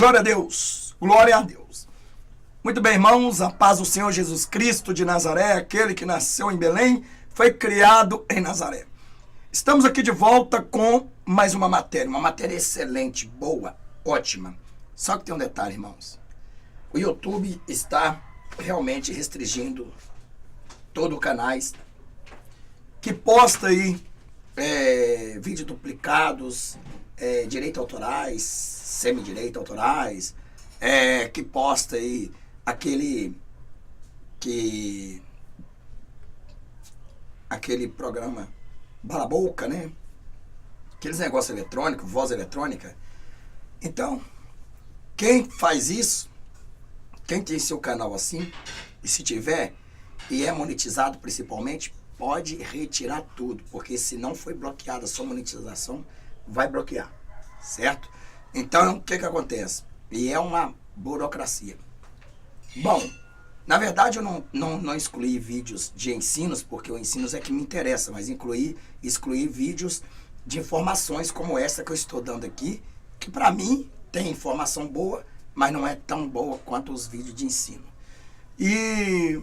Glória a Deus, glória a Deus. Muito bem, irmãos, a paz do Senhor Jesus Cristo de Nazaré, aquele que nasceu em Belém, foi criado em Nazaré. Estamos aqui de volta com mais uma matéria excelente, boa, ótima. Só que tem um detalhe, irmãos. O YouTube está realmente restringindo todos os canais que posta aí vídeos duplicados, direitos autorais, semi-direitos autorais, que posta aí aquele programa bala boca, né? Aqueles negócios eletrônicos, voz eletrônica. Então, quem faz isso, quem tem seu canal assim, e se tiver, e é monetizado principalmente, pode retirar tudo, porque se não foi bloqueada a sua monetização, vai bloquear, certo? Então, o que acontece? E é uma burocracia. Bom, na verdade eu não excluí vídeos de ensinos, porque o ensinos é que me interessa, mas excluí vídeos de informações como essa que eu estou dando aqui, que para mim tem informação boa, mas não é tão boa quanto os vídeos de ensino. E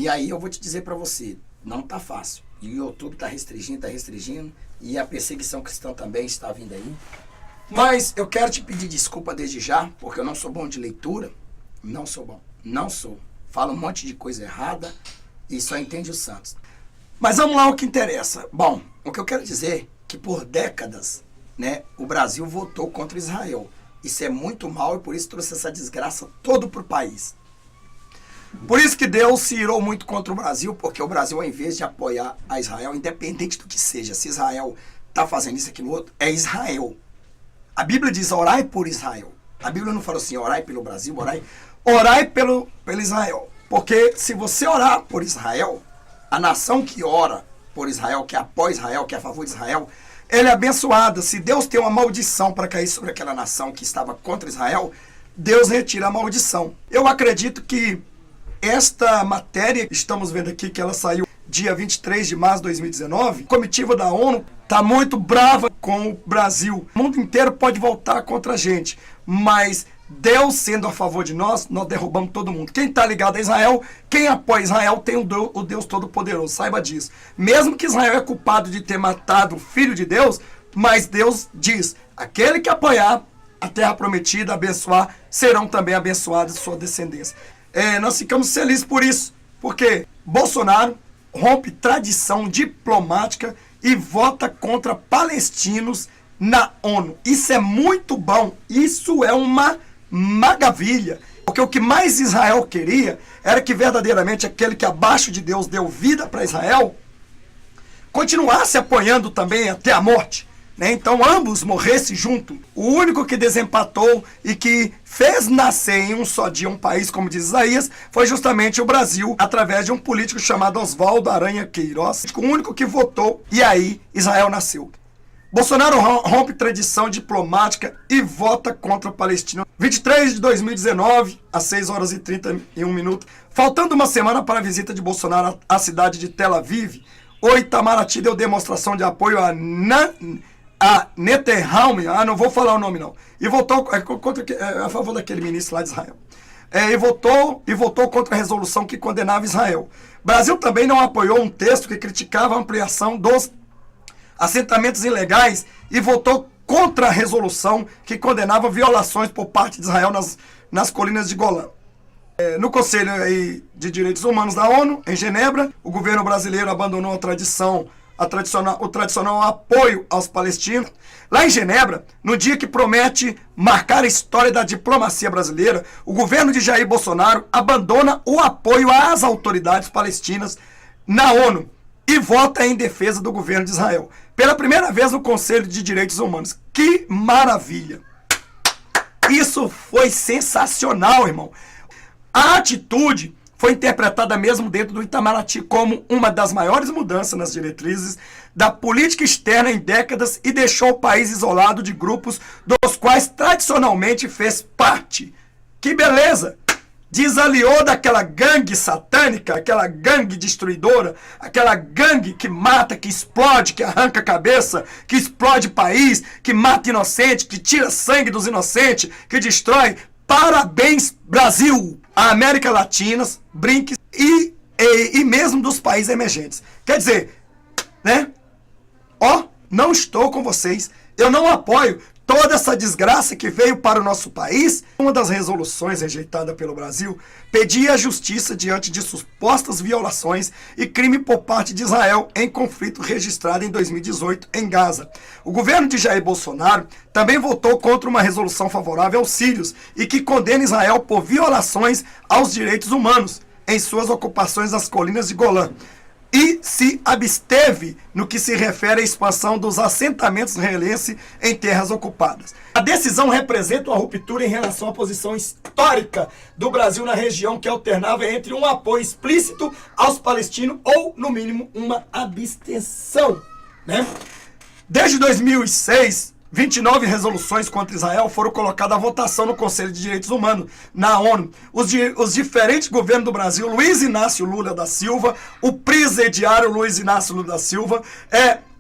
aí eu vou te dizer para você, não tá fácil. E o YouTube tá restringindo, e a perseguição cristã também está vindo aí. Mas eu quero te pedir desculpa desde já, porque eu não sou bom de leitura. Não sou bom. Não sou. Falo um monte de coisa errada e só entende os santos. Mas vamos lá ao que interessa. Bom, o que eu quero dizer é que por décadas, né, o Brasil votou contra Israel. Isso é muito mal e por isso trouxe essa desgraça todo pro país. Por isso que Deus se irou muito contra o Brasil, porque o Brasil, ao invés de apoiar a Israel, independente do que seja, se Israel está fazendo isso, aquilo, outro, é Israel. A Bíblia diz, orai por Israel. A Bíblia não fala assim, orai pelo Brasil, orai pelo Israel. Porque se você orar por Israel, a nação que ora por Israel, que apoia Israel, que é a favor de Israel, ela é abençoada. Se Deus tem uma maldição para cair sobre aquela nação que estava contra Israel, Deus retira a maldição. Eu acredito que esta matéria, estamos vendo aqui que ela saiu dia 23 de março de 2019, a comitiva da ONU está muito brava com o Brasil. O mundo inteiro pode voltar contra a gente, mas Deus sendo a favor de nós, nós derrubamos todo mundo. Quem está ligado a Israel, quem apoia Israel, tem o Deus Todo-Poderoso, saiba disso. Mesmo que Israel é culpado de ter matado o Filho de Deus, mas Deus diz, aquele que apoiar a terra prometida, abençoar, serão também abençoados sua descendência. Nós ficamos felizes por isso, porque Bolsonaro rompe tradição diplomática e vota contra palestinos na ONU. Isso é muito bom, isso é uma maravilha, porque o que mais Israel queria era que verdadeiramente aquele que abaixo de Deus deu vida para Israel continuasse apoiando também até a morte. Então ambos morressem junto. O único que desempatou e que fez nascer em um só dia um país, como diz Isaías, foi justamente o Brasil, através de um político chamado Oswaldo Aranha Queiroz, o único que votou, e aí Israel nasceu. Bolsonaro rompe tradição diplomática e vota contra o palestino. 23 de 2019, às 6 horas e 31 minutos, faltando uma semana para a visita de Bolsonaro à cidade de Tel Aviv, o Itamaraty deu demonstração de apoio a Netanyahu, não vou falar o nome não, e votou a favor daquele ministro lá de Israel. E votou contra a resolução que condenava Israel. Brasil também não apoiou um texto que criticava a ampliação dos assentamentos ilegais e votou contra a resolução que condenava violações por parte de Israel nas colinas de Golã. No Conselho de Direitos Humanos da ONU, em Genebra, o governo brasileiro abandonou o tradicional apoio aos palestinos. Lá em Genebra, no dia que promete marcar a história da diplomacia brasileira, o governo de Jair Bolsonaro abandona o apoio às autoridades palestinas na ONU e vota em defesa do governo de Israel. Pela primeira vez no Conselho de Direitos Humanos. Que maravilha! Isso foi sensacional, irmão. A atitude foi interpretada mesmo dentro do Itamaraty como uma das maiores mudanças nas diretrizes da política externa em décadas e deixou o país isolado de grupos dos quais tradicionalmente fez parte. Que beleza! desaliou daquela gangue satânica, aquela gangue destruidora, aquela gangue que mata, que explode, que arranca a cabeça, que explode país, que mata inocente, que tira sangue dos inocentes, que destrói. Parabéns, Brasil, a América Latina, BRICS e mesmo dos países emergentes. Quer dizer, né? Não estou com vocês, eu não apoio toda essa desgraça que veio para o nosso país. Uma das resoluções rejeitada pelo Brasil pedia a justiça diante de supostas violações e crime por parte de Israel em conflito registrado em 2018 em Gaza. O governo de Jair Bolsonaro também votou contra uma resolução favorável aos sírios e que condena Israel por violações aos direitos humanos em suas ocupações das colinas de Golã. E se absteve no que se refere à expansão dos assentamentos israelenses em terras ocupadas. A decisão representa uma ruptura em relação à posição histórica do Brasil na região, que alternava entre um apoio explícito aos palestinos ou, no mínimo, uma abstenção, né? Desde 2006, 29 resoluções contra Israel foram colocadas à votação no Conselho de Direitos Humanos, na ONU. Os diferentes governos do Brasil, Luiz Inácio Lula da Silva, o presidiário Luiz Inácio Lula da Silva,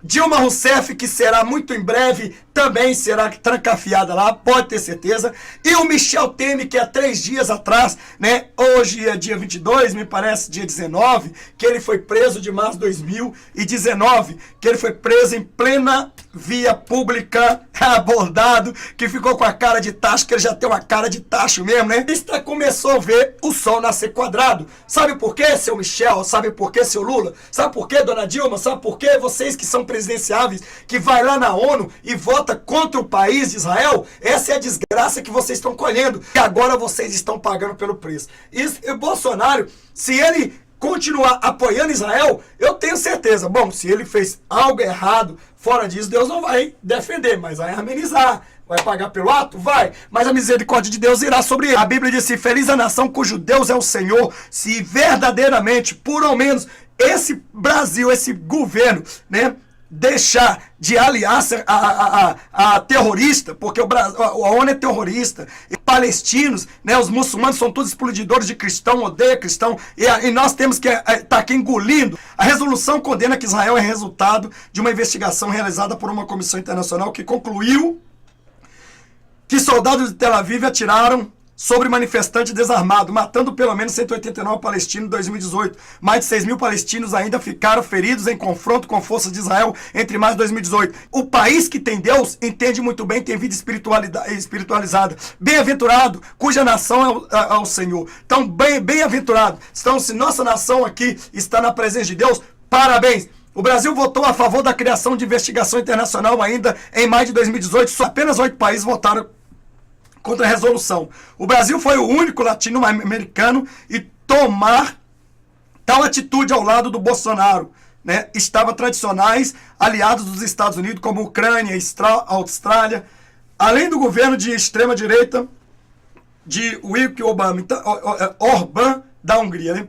Dilma Rousseff, que será muito em breve, também será trancafiada lá, pode ter certeza. E o Michel Temer, que há 3 dias atrás, né, hoje é dia 22, me parece dia 19, que ele foi preso de março de 2019, que ele foi preso em plena via pública, abordado, que ficou com a cara de tacho, que ele já tem uma cara de tacho mesmo, né? Começou a ver o sol nascer quadrado. Sabe por quê, seu Michel? Sabe por quê, seu Lula? Sabe por quê, dona Dilma? Sabe por quê, vocês que são presidenciáveis, que vai lá na ONU e vota contra o país de Israel? Essa é a desgraça que vocês estão colhendo, e agora vocês estão pagando pelo preço. E o Bolsonaro, se ele continuar apoiando Israel, eu tenho certeza, bom, se ele fez algo errado, fora disso, Deus não vai defender, mas vai amenizar. Vai pagar pelo ato? Vai. Mas a misericórdia de Deus irá sobre ele. A Bíblia diz: feliz a nação cujo Deus é o Senhor, se verdadeiramente, por ao menos, esse Brasil, esse governo, né, deixar de aliar-se a terrorista, porque a ONU é terrorista, e palestinos, né, os muçulmanos são todos explodidores de cristão, odeia cristão, e nós temos que estar aqui engolindo. A resolução condena que Israel é resultado de uma investigação realizada por uma comissão internacional que concluiu que soldados de Tel Aviv atiraram sobre manifestantes desarmados, matando pelo menos 189 palestinos em 2018. Mais de 6 mil palestinos ainda ficaram feridos em confronto com forças de Israel entre março de 2018. O país que tem Deus entende muito bem, tem vida espiritualizada. Bem-aventurado, cuja nação é o Senhor. Então, bem-aventurado. Então, se nossa nação aqui está na presença de Deus, parabéns. O Brasil votou a favor da criação de investigação internacional ainda em maio de 2018. Só apenas 8 países votaram contra a resolução. O Brasil foi o único latino-americano a tomar tal atitude ao lado do Bolsonaro, né? Estava tradicionais aliados dos Estados Unidos, como Ucrânia, Austrália, além do governo de extrema-direita de Viktor Orbán da Hungria, né?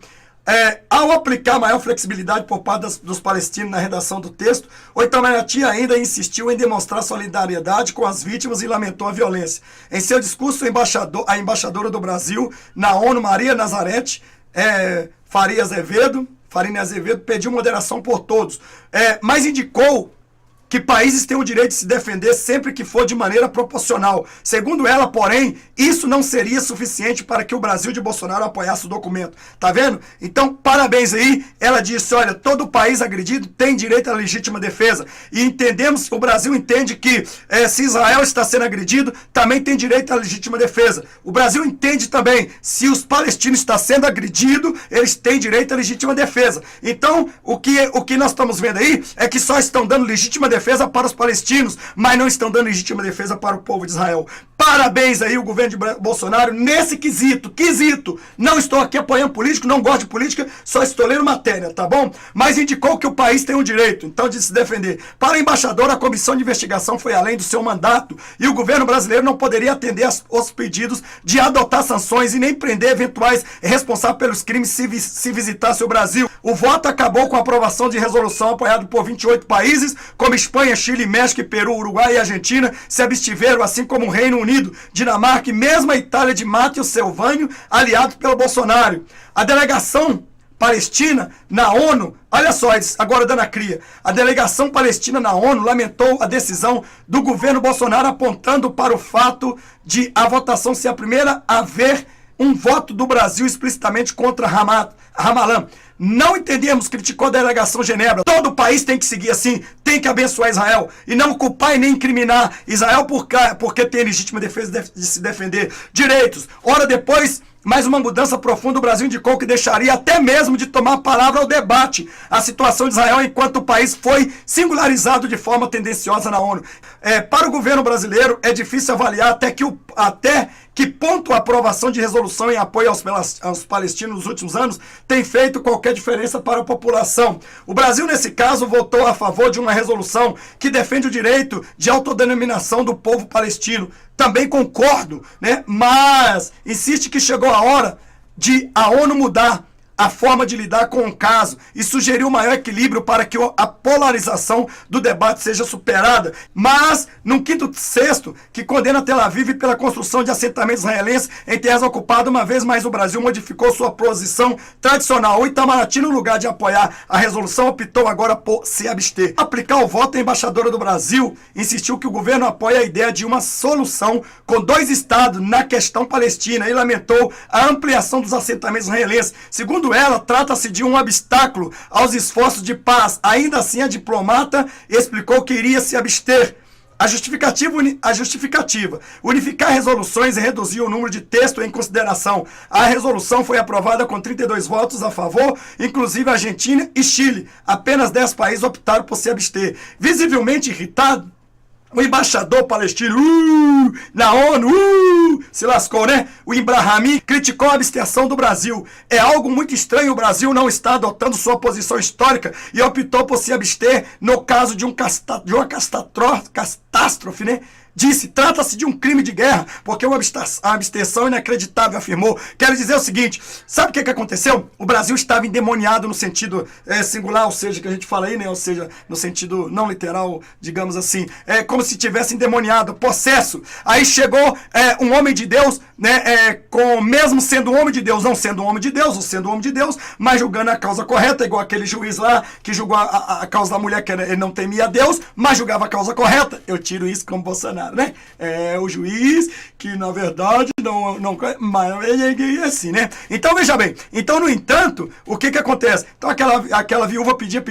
Ao aplicar maior flexibilidade por parte dos palestinos na redação do texto, o Itamaraty ainda insistiu em demonstrar solidariedade com as vítimas e lamentou a violência. Em seu discurso, a embaixadora do Brasil na ONU, Maria Nazarete Faria Azevedo, pediu moderação por todos, mas indicou que países têm o direito de se defender sempre que for de maneira proporcional. Segundo ela, porém, isso não seria suficiente para que o Brasil de Bolsonaro apoiasse o documento. Tá vendo? Então, parabéns aí. Ela disse, olha, todo país agredido tem direito à legítima defesa. E entendemos, o Brasil entende que se Israel está sendo agredido, também tem direito à legítima defesa. O Brasil entende também, se os palestinos estão sendo agredidos, eles têm direito à legítima defesa. Então, o que nós estamos vendo aí é que só estão dando legítima defesa para os palestinos, mas não estão dando legítima defesa para o povo de Israel. Parabéns aí o governo de Bolsonaro nesse quesito. Não estou aqui apoiando político, não gosto de política, só estou lendo matéria, tá bom? Mas indicou que o país tem o direito, então, de se defender. Para o embaixador, a comissão de investigação foi além do seu mandato e o governo brasileiro não poderia atender aos pedidos de adotar sanções e nem prender eventuais responsáveis pelos crimes se visitasse o Brasil. O voto acabou com a aprovação de resolução apoiada por 28 países, como Espanha, Chile, México, Peru, Uruguai e Argentina, se abstiveram, assim como o Reino Unido. Unido, Dinamarca e mesmo a Itália de Matteo Salvini, aliado pelo Bolsonaro. A delegação palestina na ONU, olha só, agora dando a cria, a delegação palestina na ONU lamentou a decisão do governo Bolsonaro apontando para o fato de a votação ser a primeira a haver um voto do Brasil explicitamente contra Ramallah. Não entendemos, criticou a delegação Genebra. Todo o país tem que seguir assim, tem que abençoar Israel e não culpar e nem incriminar Israel porque tem legítima defesa de se defender direitos. Ora depois, mais uma mudança profunda, o Brasil indicou que deixaria até mesmo de tomar a palavra ao debate a situação de Israel enquanto o país foi singularizado de forma tendenciosa na ONU. Para o governo brasileiro é difícil avaliar até que ponto a aprovação de resolução em apoio aos palestinos nos últimos anos tem feito qualquer diferença para a população. O Brasil, nesse caso, votou a favor de uma resolução que defende o direito de autodenominação do povo palestino. Também concordo, né? Mas insiste que chegou a hora de a ONU mudar a forma de lidar com o caso e sugeriu maior equilíbrio para que a polarização do debate seja superada. Mas, num quinto sexto, que condena Tel Aviv pela construção de assentamentos israelenses em terras ocupadas, uma vez mais o Brasil modificou sua posição tradicional. O Itamaraty, no lugar de apoiar a resolução, optou agora por se abster. Aplicar o voto, a embaixadora do Brasil insistiu que o governo apoia a ideia de uma solução com 2 estados na questão palestina e lamentou a ampliação dos assentamentos israelenses. Segundo ela, trata-se de um obstáculo aos esforços de paz. Ainda assim, a diplomata explicou que iria se abster. A justificativa, unificar resoluções e reduzir o número de texto em consideração. A resolução foi aprovada com 32 votos a favor, inclusive Argentina e Chile. Apenas 10 países optaram por se abster. Visivelmente irritado, o embaixador palestino na ONU se lascou, né? O Ibrahimi criticou a abstenção do Brasil. É algo muito estranho o Brasil não estar adotando sua posição histórica e optou por se abster no caso de uma catástrofe, né? Disse, trata-se de um crime de guerra, porque a abstenção é inacreditável, afirmou. Quero dizer o seguinte, sabe o que aconteceu? O Brasil estava endemoniado no sentido singular, ou seja, que a gente fala aí, né? Ou seja, no sentido não literal, digamos assim. É como se tivesse endemoniado, possesso. Aí chegou um homem de Deus, né? Mesmo sendo um homem de Deus, não sendo um homem de Deus, ou sendo um homem de Deus, mas julgando a causa correta, igual aquele juiz lá, que julgou a causa da mulher, que ele não temia a Deus, mas julgava a causa correta. Eu tiro isso como Bolsonaro, né? O juiz que na verdade não mas é assim, né? Então veja bem, então no entanto, o que acontece? Então aquela viúva pedia,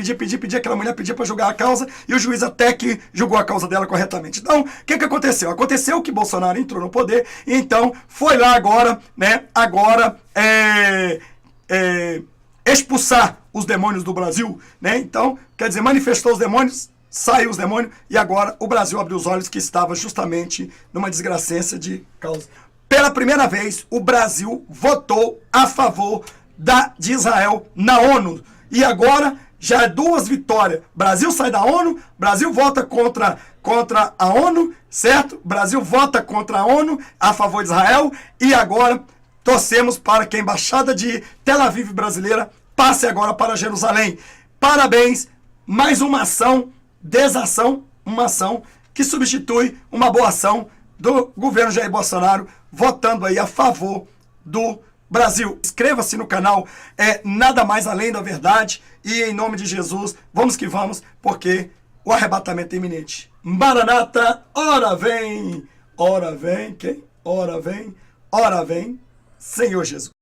aquela mulher pedia para julgar a causa e o juiz até que julgou a causa dela corretamente. Então, o que aconteceu? Aconteceu que Bolsonaro entrou no poder, então foi lá agora, né? Expulsar os demônios do Brasil, né? Então, quer dizer, manifestou os demônios, saiu os demônios e agora o Brasil abriu os olhos que estava justamente numa desgracência de causa. Pela primeira vez, o Brasil votou a favor de Israel na ONU. E agora já é 2 vitórias. Brasil sai da ONU, Brasil vota contra a ONU, certo? Brasil vota contra a ONU a favor de Israel e agora torcemos para que a embaixada de Tel Aviv brasileira passe agora para Jerusalém. Parabéns, mais uma ação, desação, uma ação que substitui uma boa ação do governo Jair Bolsonaro, votando aí a favor do Brasil. Inscreva-se no canal, nada mais além da verdade, e em nome de Jesus, vamos que vamos, porque o arrebatamento é iminente. Maranata, ora vem, quem? Ora vem, Senhor Jesus.